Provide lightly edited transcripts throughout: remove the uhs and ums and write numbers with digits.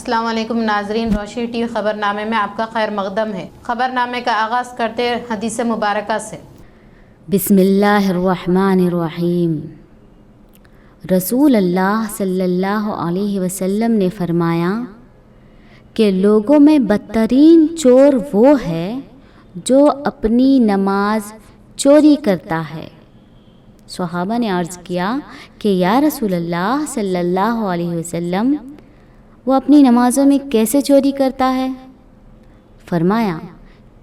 السلام علیکم ناظرین، روشنی ٹی وی خبر نامے میں آپ کا خیر مقدم ہے۔ خبر نامے کا آغاز کرتے حدیث مبارکہ سے۔ بسم اللہ الرحمن الرحیم۔ رسول اللہ صلی اللہ علیہ وسلم نے فرمایا کہ لوگوں میں بدترین چور وہ ہے جو اپنی نماز چوری کرتا ہے۔ صحابہ نے عرض کیا کہ یا رسول اللہ صلی اللہ علیہ وسلم، وہ اپنی نمازوں میں کیسے چوری کرتا ہے؟ فرمایا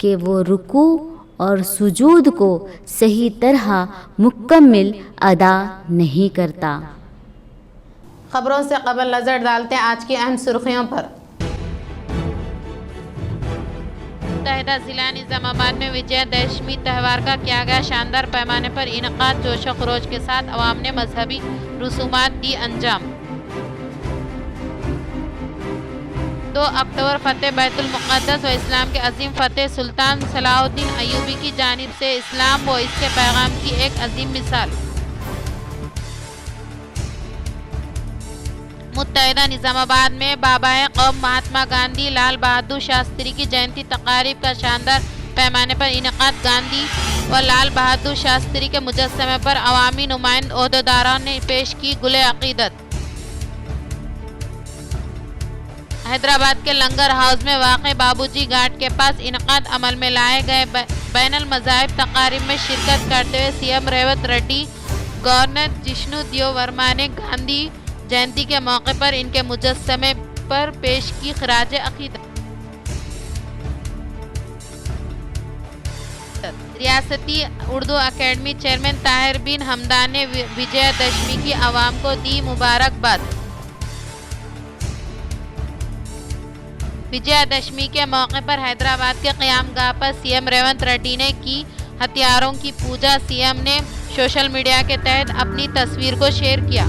کہ وہ رکوع اور سجود کو صحیح طرح مکمل ادا نہیں کرتا۔ خبروں سے قبل نظر ڈالتے ہیں آج کی اہم سرخیوں پر۔ متحدہ ضلع نظام آباد میں وجے دشمی تہوار کا کیا گیا شاندار پیمانے پر انعقاد، جوش و خروش کے ساتھ عوام نے مذہبی رسومات دی انجام۔ 2 اکتوبر فتح بیت المقدس و اسلام کے عظیم فتح سلطان صلاح الدین ایوبی کی جانب سے اسلام و اس کے پیغام کی ایک عظیم مثال۔ متحدہ نظام آباد میں بابائے قوم مہاتما گاندھی لال بہادر شاستری کی جینتی تقاریب کا شاندار پیمانے پر انعقاد۔ گاندھی و لال بہادر شاستری کے مجسمے پر عوامی نمائندہ عہدیداروں نے پیش کی گل عقیدت۔ حیدرآباد کے لنگر ہاؤس میں واقع بابو جی گھاٹ کے پاس انعقاد۔ عمل میں لائے گئے بین المذاہب تقاریب میں شرکت کرتے ہوئے C M Revanth Reddy, governor Jishnu Dev Varma نے گاندھی جینتی کے موقع پر ان کے مجسمے پر پیش کی خراج عقیدت۔ ریاستی اردو اکیڈمی چیئرمین طاہر بن حمدان نے وجے دشمی کی عوام کو دی مبارکباد۔ وجے دشمی کے موقع پر حیدرآباد کے قیام گاہ پر سی ایم ریونت ریڈی نے کی ہتھیاروں کی پوجا۔ سی ایم نے سوشل میڈیا کے تحت اپنی تصویر کو شیئر کیا۔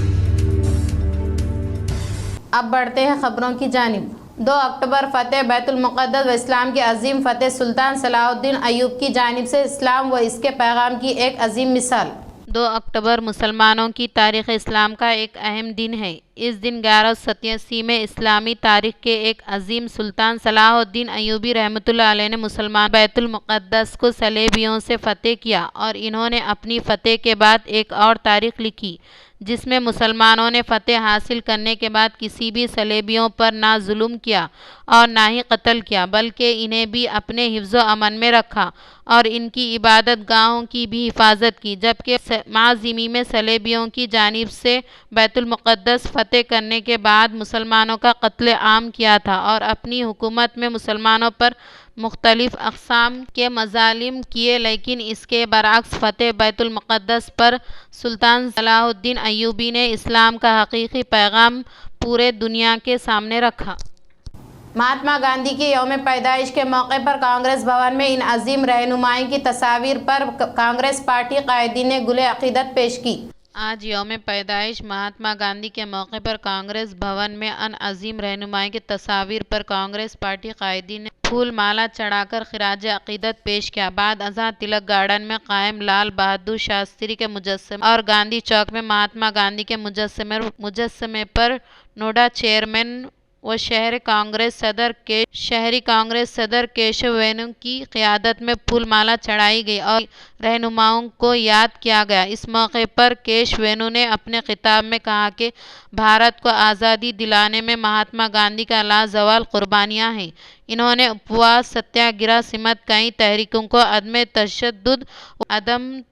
اب بڑھتے ہیں خبروں کی جانب۔ 2 اکتوبر فتح بیت المقدس و اسلام کے عظیم فتح سلطان صلاح الدین ایوب کی جانب سے اسلام و اس کے پیغام کی ایک عظیم مثال۔ 2 اکتوبر مسلمانوں کی تاریخ اسلام کا ایک اہم دن ہے۔ اس دن 1187 میں اسلامی تاریخ کے ایک عظیم سلطان صلاح الدین ایوبی رحمۃ اللہ علیہ نے مسلمان بیت المقدس کو صلیبیوں سے فتح کیا، اور انہوں نے اپنی فتح کے بعد ایک اور تاریخ لکھی جس میں مسلمانوں نے فتح حاصل کرنے کے بعد کسی بھی صلیبیوں پر نہ ظلم کیا اور نہ ہی قتل کیا، بلکہ انہیں بھی اپنے حفظ و امن میں رکھا اور ان کی عبادت گاہوں کی بھی حفاظت کی، جبکہ ماضی میں صلیبیوں کی جانب سے بیت المقدس فتح کرنے کے بعد مسلمانوں کا قتل عام کیا تھا اور اپنی حکومت میں مسلمانوں پر مختلف اقسام کے مظالم کیے، لیکن اس کے برعکس فتح بیت المقدس پر سلطان صلاح الدین ایوبی نے اسلام کا حقیقی پیغام پورے دنیا کے سامنے رکھا۔ مہاتما گاندھی کی یوم پیدائش کے موقع پر کانگریس بھون میں ان عظیم رہنماؤں کی تصاویر پر کانگریس پارٹی قائدین نے گل عقیدت پیش کی۔ آج یوم پیدائش مہاتما گاندھی کے موقع پر کانگریس بھون میں ان عظیم رہنماؤں کی تصاویر پر کانگریس پارٹی قائدین نے پھول مالا چڑھا کر خراج عقیدت پیش کیا۔ بعد ازاں تلک گارڈن میں قائم لال بہادر شاستری کے مجسمے اور گاندھی چوک میں مہاتما گاندھی کے مجسمے پر نوڈا چیئرمین و شہری کانگریس صدر کیشو وینو کی قیادت میں پھول مالا چڑھائی گئی اور رہنماؤں کو یاد کیا گیا۔ اس موقع پر کیش وینو نے اپنے خطاب میں کہا کہ بھارت کو آزادی دلانے میں مہاتما گاندھی کا لازوال قربانیاں ہیں۔ انہوں نے اپواس ستیہ گرہ سمیت کئی تحریکوں کو عدم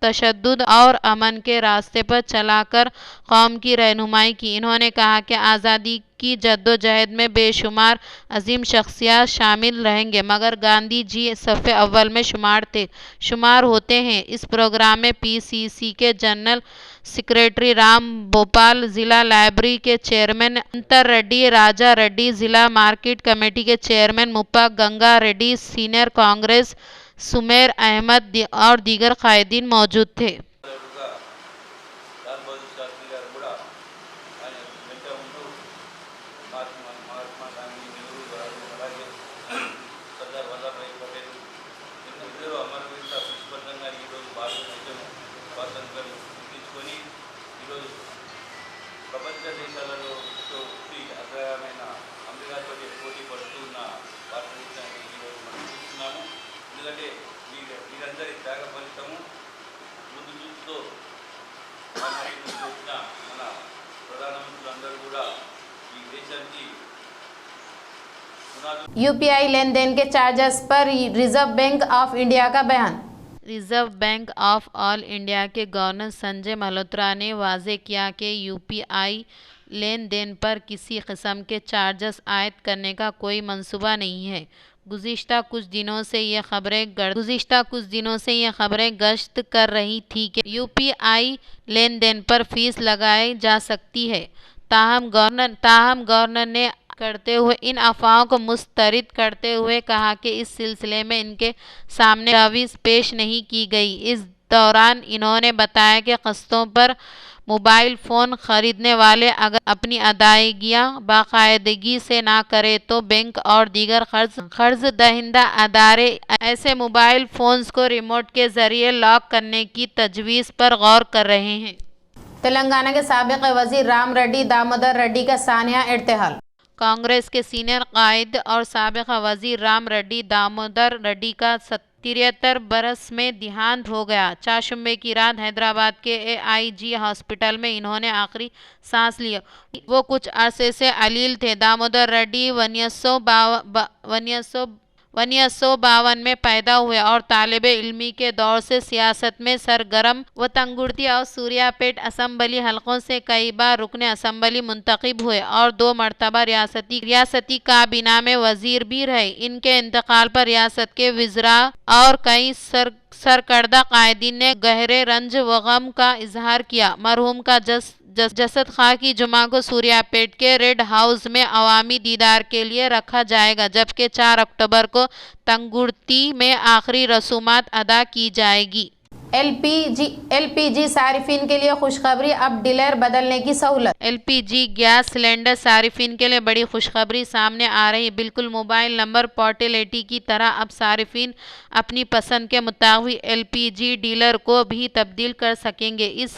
تشدد اور امن کے راستے پر چلا کر قوم کی رہنمائی کی۔ انہوں نے کہا کہ آزادی کی جدوجہد میں بے شمار عظیم شخصیات شامل رہیں گے، مگر گاندھی جی صف اول میں شمار ہوتے ہیں۔ اس پروگرام میں پی سی سی کے جنرل سیکریٹری رام بھوپال، ضلع لائبریری کے چیئرمین انتر ریڈی راجا ریڈی، ضلع مارکیٹ کمیٹی کے چیئرمین مپا گنگا ریڈی، سینئر کانگریس سمیر احمد اور دیگر قائدین موجود تھے۔ ప్రపంచ దేశాలలో అగ్రమైన అమెరికాతో UPI لین دین کے charges per reserve bank of India کا بیان۔ Reserve bank of all India کے گورنر سنجے ملہوترا نے واضح کیا کہ UPI لین دین پر کسی قسم کے چارجز عائد کرنے کا کوئی منصوبہ نہیں ہے۔ گزشتہ کچھ دنوں سے یہ خبریں گشت کر رہی تھیں کہ UPI لین دین پر فیس لگائی جا سکتی ہے۔ تاہم گورنر نے کرتے ہوئے ان افواہوں کو مسترد کرتے ہوئے کہا کہ اس سلسلے میں ان کے سامنے تجویز پیش نہیں کی گئی۔ اس دوران انہوں نے بتایا کہ قسطوں پر موبائل فون خریدنے والے اگر اپنی ادائیگیاں باقاعدگی سے نہ کریں تو بینک اور دیگر قرض دہندہ ادارے ایسے موبائل فونز کو ریموٹ کے ذریعے لاک کرنے کی تجویز پر غور کر رہے ہیں۔ تلنگانہ کے سابق وزیر رام ریڈی دامودر ریڈی کا سانحہ ارتحال۔ کانگریس کے سینئر قائد اور سابق وزیر رام ریڈی دامودر ریڈی کا 73 برس میں دیہانت ہو گیا۔ چاشمبے کی رات حیدرآباد کے AIG ہاسپٹل میں انہوں نے آخری سانس لی۔ وہ کچھ عرصے سے علیل تھے۔ دامودر ریڈی 1952 میں پیدا ہوئے اور طالب علمی کے دور سے سیاست میں سرگرم و تنگڑتی اور سوریا پیٹ اسمبلی حلقوں سے کئی بار رکن اسمبلی منتخب ہوئے اور 2 مرتبہ ریاستی کابینہ میں وزیر بھی رہے۔ ان کے انتقال پر ریاست کے وزراء اور کئی سرکردہ قائدین نے گہرے رنج و غم کا اظہار کیا۔ مرحوم کا جسد خاک کی جمعہ کو سوریا پیٹ کے ریڈ ہاؤس میں عوامی دیدار کے لیے رکھا جائے گا، جبکہ 4 اکتوبر کو تنگڑتی میں آخری رسومات ادا کی جائے گی۔ LPG صارفین کے لیے خوشخبری، اب ڈیلر بدلنے کی سہولت۔ LPG گیس سلنڈر صارفین کے لیے بڑی خوشخبری سامنے آ رہی۔ بالکل موبائل نمبر پورٹیبلٹی کی طرح اب صارفین اپنی پسند کے مطابق LPG ڈیلر کو بھی تبدیل کر سکیں گے۔ اس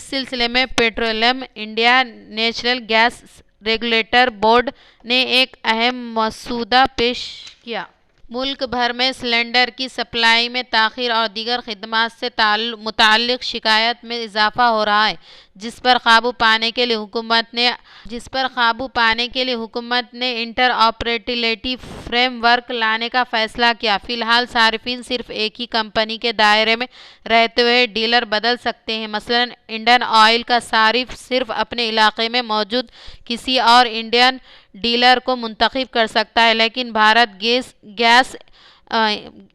سلسلے میں petroleum India national gas regulator board نے ایک اہم مسودہ پیش کیا۔ ملک بھر میں سلنڈر کی سپلائی میں تاخیر اور دیگر خدمات سے متعلق شکایات میں اضافہ ہو رہا ہے، جس پر قابو پانے کے لیے حکومت نے انٹر آپریٹیبلٹی فریم ورک لانے کا فیصلہ کیا۔ فی الحال صارفین صرف ایک ہی کمپنی کے دائرے میں رہتے ہوئے ڈیلر بدل سکتے ہیں۔ مثلاً انڈین آئل کا صارف صرف اپنے علاقے میں موجود کسی اور انڈین ڈیلر کو منتخب کر سکتا ہے، لیکن بھارت گیس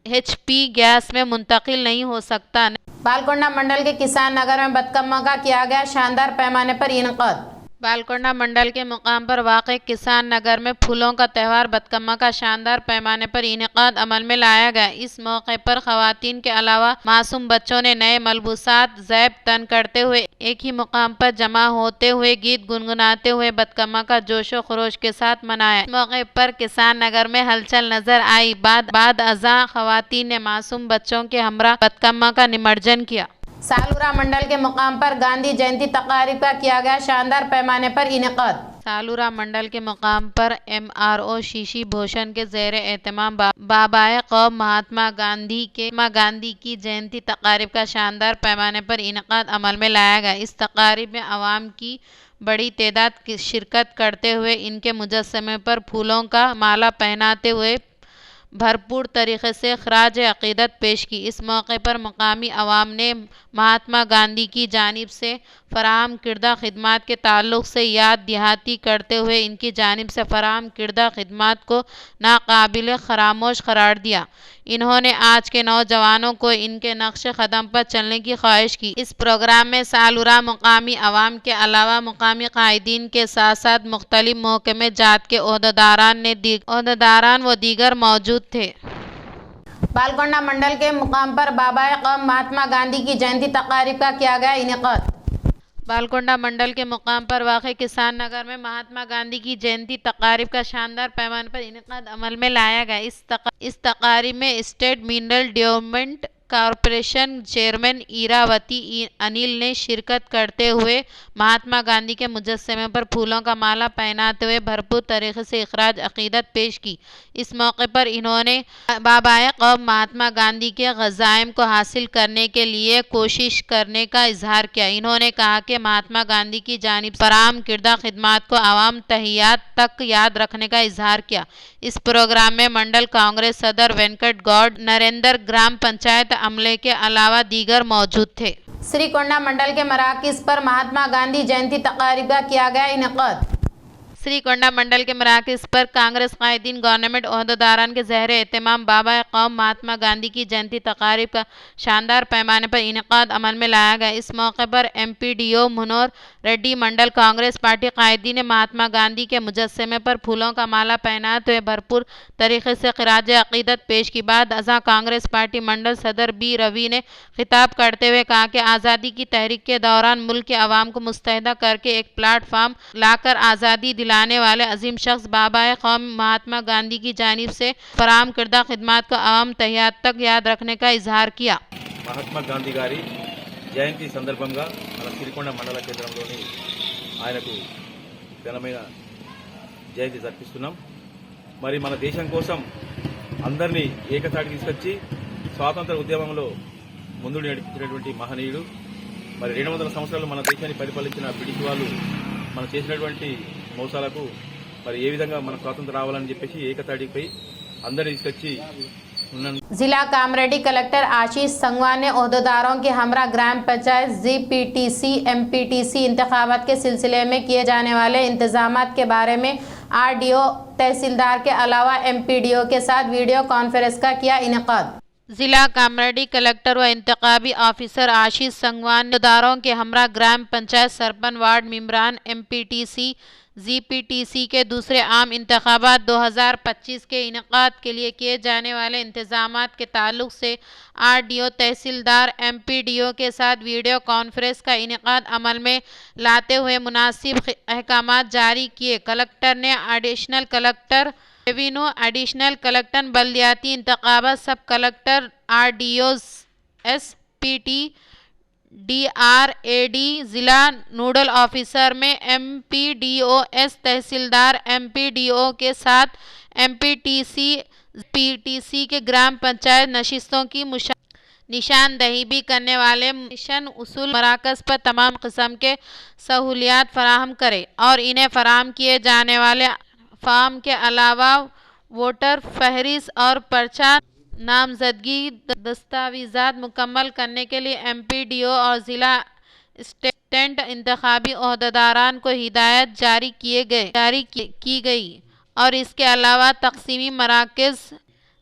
HP گیس میں منتقل نہیں ہو سکتا۔ بالکنڈہ منڈل کے کسان نگر میں بتکماں کا کیا گیا شاندار پیمانے پر انعقاد۔ بالکنڈہ منڈل کے مقام پر واقع کسان نگر میں پھولوں کا تہوار بتکماں کا شاندار پیمانے پر انعقاد عمل میں لایا گیا۔ اس موقع پر خواتین کے علاوہ معصوم بچوں نے نئے ملبوسات زیب تن کرتے ہوئے ایک ہی مقام پر جمع ہوتے ہوئے گیت گنگناتے ہوئے بتکماں کا جوش و خروش کے ساتھ منایا۔ اس موقع پر کسان نگر میں ہلچل نظر آئی۔ بعد ازاں خواتین نے معصوم بچوں کے ہمراہ بتکماں کا نمجن کیا۔ سالورا منڈل کے مقام پر گاندھی جینتی تقاریب کا کیا گیا شاندار پیمانے پر انعقاد۔ سالورا منڈل کے مقام پر MRO ششی بھوشن کے زیر اہتمام بابائے قوم مہاتما گاندھی کی جینتی تقاریب کا شاندار پیمانے پر انعقاد عمل میں لایا گیا۔ اس تقاریب میں عوام کی بڑی تعداد کی شرکت کرتے ہوئے ان کے مجسمے پر پھولوں کا مالا پہناتے ہوئے بھرپور طریقے سے خراج عقیدت پیش کی۔ اس موقع پر مقامی عوام نے مہاتما گاندھی کی جانب سے فراہم کردہ خدمات کے تعلق سے یاد دہانی کرتے ہوئے ان کی جانب سے فراہم کردہ خدمات کو ناقابل فراموش قرار دیا۔ انہوں نے آج کے نوجوانوں کو ان کے نقش قدم پر چلنے کی خواہش کی۔ اس پروگرام میں سالورا مقامی عوام کے علاوہ مقامی قائدین کے ساتھ ساتھ مختلف محکمہ جات کے عہدیداران و دیگر موجود تھے۔ بالکنڈہ منڈل کے مقام پر بابائے قوم مہاتما گاندھی کی جینتی تقاریب کا کیا گیا انعقاد۔ بالکنڈہ منڈل کے مقام پر واقع کسان نگر میں مہاتما گاندھی کی جینتی تقاریب کا شاندار پیمانے پر انعقاد عمل میں لایا گیا۔ اس تقاریب میں state mineral development corporation chairman Airavati Anil نے شرکت کرتے ہوئے مہاتما گاندھی کے مجسمے پر پھولوں کا مالا پہناتے ہوئے بھرپور طریقے سے اخراج عقیدت پیش کی۔ اس موقع پر انہوں نے بابائے قوم مہاتما گاندھی کے عزائم کو حاصل کرنے کے لیے کوشش کرنے کا اظہار کیا۔ انہوں نے کہا کہ مہاتما گاندھی کی جانب سے فراہم کردہ خدمات کو عوام تحیات تک یاد رکھنے کا اظہار کیا۔ اس پروگرام میں منڈل کانگریس صدر وینکٹ گوڈ، نریندر گرام پنچایت عملے کے علاوہ دیگر موجود تھے۔ سری کونڈا منڈل کے مراکز پر مہاتما گاندھی جینتی تقاریب کا کیا گیا انعقاد۔ سری کونڈا منڈل کے مراکز پر کانگریس قائدین، گورنمنٹ عہدیداران کے زیر اہتمام بابائے قوم مہاتما گاندھی کی جینتی تقاریب کا شاندار پیمانے پر انعقاد عمل میں لایا گیا۔ اس موقع پر ایم پی ڈی او منور ریڈی، منڈل کانگریس پارٹی قائدین نے مہاتما گاندھی کے مجسمے پر پھولوں کا مالا پہناتے ہوئے بھرپور طریقے سے خراج عقیدت پیش کی۔ بعد ازاں کانگریس پارٹی منڈل صدر بی روی نے خطاب کرتے ہوئے کہا کہ آزادی کی تحریک کے دوران ملک کے عوام کو متحد کر کے ایک پلیٹ فارم لا کر آزادی دلانے والے عظیم شخص بابائے قوم مہاتما گاندھی کی جانب سے فراہم کردہ خدمات کو عوام تحیات تک یاد رکھنے کا اظہار کیا۔ మహాత్మా గాంధీ గారి జయంతి సందర్భంగా మన సిరికొండ మండల కేంద్రంలోని ఆయనకు ఘనమైన జయంతి జరిపిస్తున్నాం। మరి మన దేశం కోసం అందరినీ ఏకతాటి తీసుకొచ్చి స్వాతంత్ర ఉద్యమంలో ముందు నడిపించినటువంటి మహనీయుడు। మరి 200 సంవత్సరాలు మన దేశాన్ని పరిపాలించిన బ్రిటిష్ వాళ్ళు మనం చేసినటువంటి మోసాలకు మరి ఏ విధంగా మన స్వాతంత్రం రావాలని చెప్పేసి ఏకతాటిపై అందరినీ తీసుకొచ్చి ضلع کامریڈی کلکٹر آشیش سنگوان نے عہدیداروں کے ہمراہ گرام panchayat Z P T C M P T C انتخابات کے سلسلے میں کیے جانے والے انتظامات کے بارے میں آر ڈی او، تحصیلدار کے علاوہ ایم پی ڈی او کے ساتھ ویڈیو کانفرنس کا کیا انعقاد۔ ضلع کامریڈی کلکٹر و انتخابی آفیسر آشیش سنگوان نے عہدیداروں کے ہمراہ گرام پنچایت سرپنچ، وارڈ ممبران، ایم پی ٹی سی، زی پی ٹی سی کے دوسرے عام انتخابات 2025 کے انعقاد کے لیے کیے جانے والے انتظامات کے تعلق سے آر ڈی او، تحصیلدار، ایم پی ڈی او کے ساتھ ویڈیو کانفرنس کا انعقاد عمل میں لاتے ہوئے مناسب احکامات جاری کیے۔ کلکٹر نے additional collector revenue, additional collector بلدیاتی انتخابات، sub collector, R D Os, S P T, D R A D, ضلع نوڈل آفیسر میں M P D O S, تحصیلدار، ایم پی ڈی او کے ساتھ M P T C, P T C کے گرام پنچایت نشستوں کی نشاندہی بھی کرنے والے مشن اصول مراکز پر تمام قسم کے سہولیات فراہم کرے اور انہیں فراہم کیے جانے والے فارم کے علاوہ ووٹر فہرست اور پرچہ نامزدگی دستاویزات مکمل کرنے کے لیے ایم پی ڈی او اور ضلع اسسٹنٹ انتخابی عہدیداران کو ہدایت جاری کی گئی اور اس کے علاوہ تقسیمی مراکز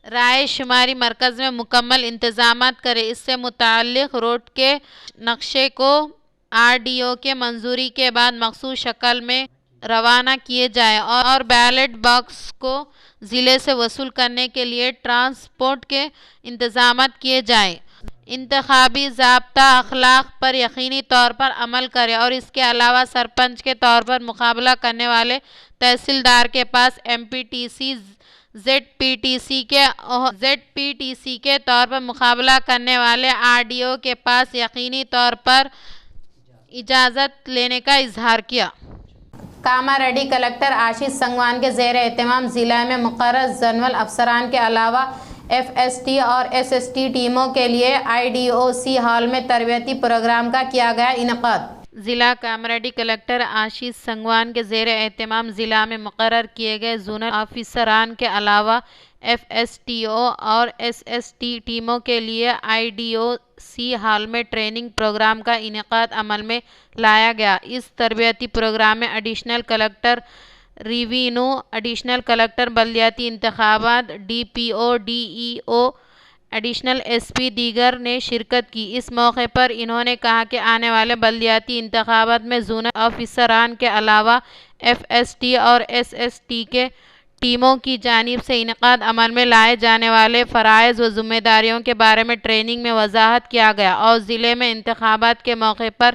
رائے شماری مرکز میں مکمل انتظامات کرے۔ اس سے متعلق روڈ کے نقشے کو آر ڈی او کے منظوری کے بعد مخصوص شکل میں روانہ کیے جائے اور بیلٹ باکس کو ضلع سے وصول کرنے کے لیے ٹرانسپورٹ کے انتظامات کیے جائیں۔ انتخابی ضابطہ اخلاق پر یقینی طور پر عمل کرے اور اس کے علاوہ سرپنچ کے طور پر مقابلہ کرنے والے تحصیلدار کے پاس M P T C, Z P T C کے طور پر مقابلہ کرنے والے آر ڈی او کے پاس یقینی طور پر اجازت لینے کا اظہار کیا۔ کاماریڈی کلکٹر آشیش سنگوان کے زیر اہتمام ضلع میں مقرر زونل افسران کے علاوہ ایف ایس ٹی اور ایس ایس ٹی ٹیموں کے لیے I D O C hall میں تربیتی پروگرام کا کیا گیا انعقاد۔ ضلع کاماریڈی کلکٹر آشیش سنگوان کے زیر اہتمام ضلع میں مقرر کیے گئے زونل آفیسران کے علاوہ ایف ایس ٹی او اور ایس ایس ٹی ٹیموں کے لیے I D O C hall میں ٹریننگ پروگرام کا انعقاد عمل میں لایا گیا۔ اس تربیتی پروگرام میں additional collector revenue, additional collector بلدیاتی انتخابات، ڈی پی او، ڈی ای او، ایڈیشنل ایس پی دیگر نے شرکت کی۔ اس موقع پر انہوں نے کہا کہ آنے والے بلدیاتی انتخابات میں زونل آفیسران کے علاوہ ایف ایس ٹی اور ایس ایس ٹی کے ٹیموں کی جانب سے انعقاد عمل میں لائے جانے والے فرائض و ذمہ داریوں کے بارے میں ٹریننگ میں وضاحت کیا گیا اور ضلع میں انتخابات کے موقع پر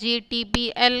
GTPL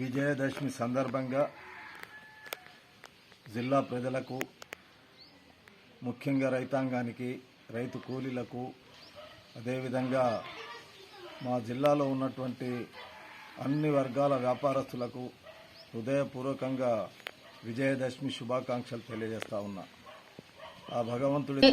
విజయదశమి సందర్భంగా జిల్లా ప్రజలకు ముఖ్యంగా రైతాంగానికి, రైతు కూలీలకు, అదేవిధంగా మా జిల్లాలో ఉన్నటువంటి అన్ని వర్గాల వ్యాపారస్తులకు హృదయపూర్వకంగా విజయదశమి శుభాకాంక్షలు తెలియజేస్తా ఉన్నా। ఆ భగవంతుడి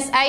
SI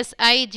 SIG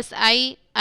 SI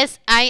SI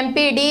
MPD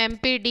MPD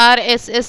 RSS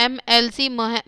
MLC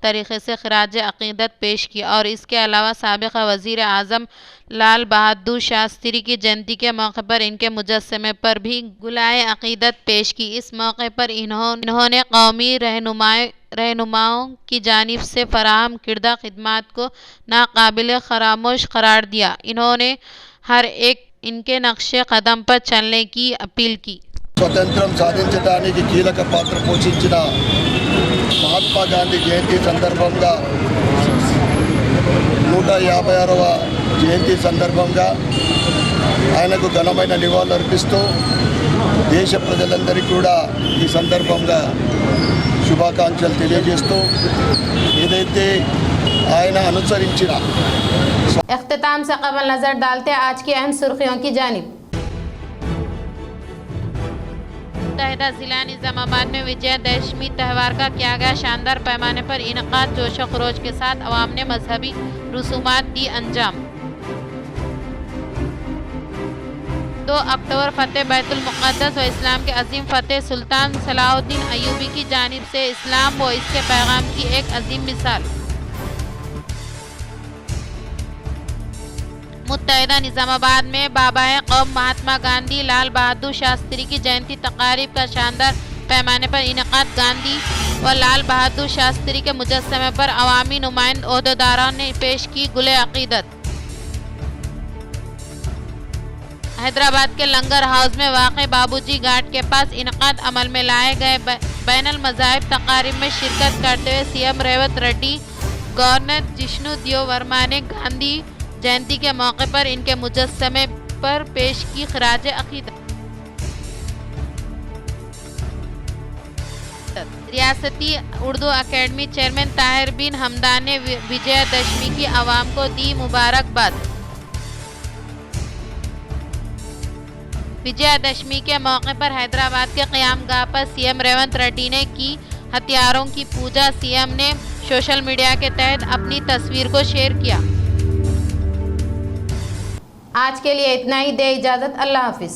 طریقے سے خراج عقیدت پیش کی اور اس کے علاوہ سابق وزیر اعظم لال بہادر شاستری کی جینتی کے موقع پر ان کے مجسمے پر بھی گلائے عقیدت پیش کی۔ اس موقع پر انہوں نے قومی رہنماؤں کی جانب سے فراہم کردہ خدمات کو ناقابل فراموش قرار دیا۔ انہوں نے ہر ایک ان کے نقش قدم پر چلنے کی اپیل کی۔ స్వతంత్రం సాధించడానికి కీలక పాత్ర పోషించిన మహాత్మా గాంధీ జయంతి సందర్భంగా 156వ జయంతి సందర్భంగా ఆయనకు ఘనమైన నివాళులు అర్పిస్తూ దేశ ప్రజలందరికీ కూడా ఈ సందర్భంగా శుభాకాంక్షలు తెలియజేస్తూ ఏదైతే ఆయన అనుసరించిన اختتام سے قبل نظر ڈالتے آج کی اہم سرخیوں کی جانب۔ متحدہ ضلع نظام آباد میں وجے دشمی تہوار کا کیا گیا شاندار پیمانے پر انعقاد، جوش و خروش کے ساتھ عوام نے مذہبی رسومات دی انجام۔ 2 اکتوبر فتح بیت المقدس و اسلام کے عظیم فتح سلطان صلاح الدین ایوبی کی جانب سے اسلام و اس کے پیغام کی ایک عظیم مثال۔ متحدہ نظام آباد میں بابائے قوم مہاتما گاندھی لال بہادر شاستری کی جینتی تقاریب کا شاندار پیمانے پر انعقاد۔ گاندھی و لال بہادر شاستری کے مجسمے پر عوامی نمائند عہدیداروں نے پیش کی گل عقیدت۔ حیدرآباد کے لنگر ہاؤس میں واقع بابوجی گھاٹ کے پاس انعقاد عمل میں لائے گئے بین المذاہب تقاریب میں شرکت کرتے ہوئے C M Revanth Reddy, governor Jishnu Dev Varma نے گاندھی جینتی کے موقع پر ان کے مجسمے پر پیش کی خراج عقیدت۔ ریاستی اردو اکیڈمی چیئرمین طاہر بن حمدان نے وجے دشمی کی عوام کو دی مبارکباد۔ وجے دشمی کے موقع پر حیدرآباد کے قیام گاہ پر سی ایم ریونت ریڈی نے کی ہتھیاروں کی پوجا۔ سی ایم نے سوشل میڈیا کے تحت اپنی تصویر کو شیئر کیا۔ آج کے لیے اتنا ہی، دے اجازت، اللہ حافظ۔